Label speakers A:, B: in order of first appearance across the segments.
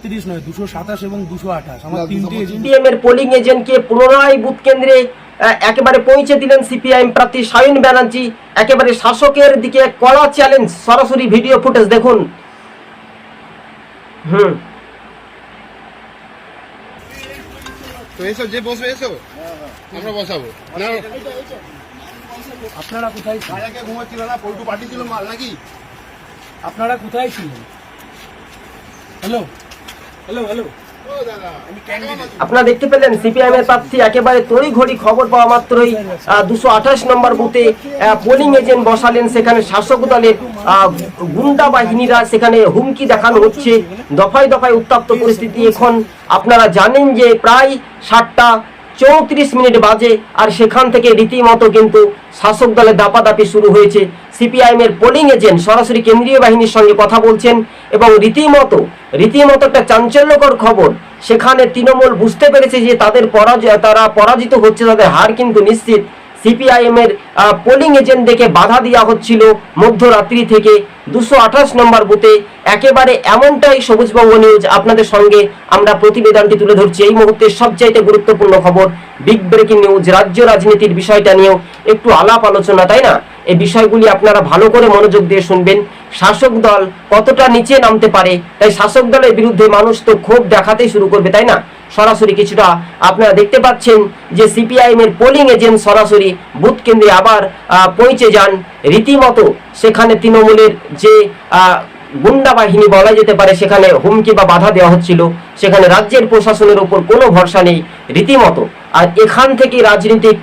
A: 30 নয় 227 এবং 228 আমার তিনটি এজেন্ট
B: সিপিএম এর পোলিং এজেন্টকে পুনরায় বুথ কেন্দ্রে একেবারে পৌঁছে দিলেন সিপিআইএম প্রার্থী শাহিন ব্যানার্জি। একেবারে শাসকের দিকে কড়া চ্যালেঞ্জ, সরাসরি ভিডিও ফুটেজ দেখুন।
C: তো এসো, যে বসবে এসো, আমরা বসাবো।
A: আপনারা কোথায় ছিলেন?
C: আগে ঘুমাচ্ছিল না, পল্টু পার্টি ছিল মাল নাকি?
A: আপনারা কোথায় ছিলেন? হ্যালো হ্যালো হ্যালো
C: ও দাদা,
B: আপনারা দেখতে পেলেন সিপিআইএম এর প্রার্থী একেবারে তড়িঘড়ি খবর পাওয়া মাত্রই 228 নম্বর বুথে পোলিং এজেন্ট বসালেন। সেখানে শাসক দলের গুন্ডা বাহিনীরা সেখানে হুমকি দেখানো হচ্ছে, দফায় দফায় উত্তপ্ত পরিস্থিতি। এখন আপনারা জানেন যে প্রায় 7:34 বাজে, আর সেখান থেকে রীতিমতো কিন্তু শাসক দলের দাপাদাপি শুরু হয়েছে। সিপিআইএম এর পোলিং এজেন্ট সরাসরি কেন্দ্রীয় বাহিনীর সঙ্গে কথা বলছেন এবং রীতিমতো একটা চাঞ্চল্যকর খবর। সেখানে তৃণমূল বুঝতে পেরেছে যে তারা পরাজিত হচ্ছে, তাদের হার কিন্তু নিশ্চিত। সিপিআইএম এর পোলিং এজেন্টদেরকে বাধা দেওয়া হচ্ছিল মধ্যরাত্রি থেকে 228 নম্বর বুথে। একেবারে এমনটাই সবুজবঙ্গ নিউজ আপনাদের সঙ্গে আমরা প্রতিবেদনটি তুলে ধরছি। এই মুহূর্তে সবচাইতে গুরুত্বপূর্ণ খবর, বিগ ব্রেকিং নিউজ, রাজ্য রাজনীতির বিষয়টা নিয়েও একটু আলাপ আলোচনা, তাই না? এই বিষয়গুলি আপনারা ভালো করে মনোযোগ দিয়ে শুনবেন। শাসক দল কতটা নিচে নামতে পারে, তাই শাসক দলের বিরুদ্ধে মানুষ তো ক্ষোভ দেখাতেই শুরু করবে, তাই না? সরাসরি কিছুটা আপনারা দেখতে পাচ্ছেন যে সিপিআইএম এর পোলিং এজেন্ট সরাসরি বুথ কেন্দ্রে আবার পৌঁছে যান। রীতিমতো সেখানে তৃণমূলের যে গুন্ডা বাহিনী বলা যেতে পারে, সেখানে হুমকি বা বাধা দেওয়া হচ্ছিল। সেখানে রাজ্যের প্রশাসনের উপর কোনো ভরসা নেই রীতিমতো। আর এখান থেকে রাজনীতিক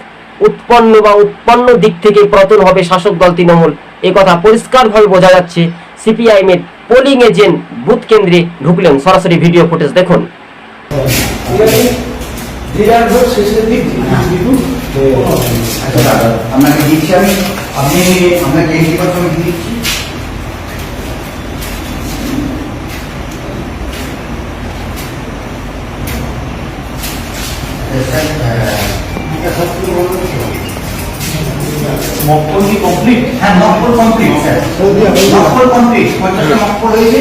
B: উৎপন্ন দিক থেকে পতন হবে শাসক দল তৃণমূল, এই কথা পরিষ্কারভাবে বোঝা যাচ্ছে। সিপিআইএম এর পোলিং এজেন্ট বুথ কেন্দ্রে ঢুকলেন, সরাসরি ভিডিও ফুটেজ দেখুন।
D: আপনাকে দিচ্ছি আমি, আপনি আপনাকে এই কথা আমি দিচ্ছি।
A: মক্কল কি কমপ্লিট?
D: হ্যাঁ, mock poll complete sir, mock poll complete. 50টা মক্কল হয়েছে।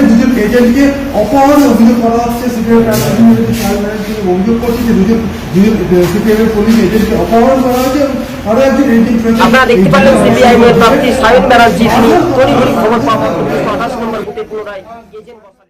E: দুজন এজেন্টকে অপহরণের অভিযোগ করা হচ্ছে। অভিযোগ করছে যে সিপিএমের পুলিশ এজেন্টকে অপহরণ করা হয়েছে। আরো একজন এজেন্ট,
B: আপনারা দেখতে পাচ্ছেন সিপিআইএম এর প্রার্থী শাহিন ব্যানার্জি তিনি তড়িঘড়ি খবর পাওয়া 228 নম্বর বুথে পুনরায় এজেন্ট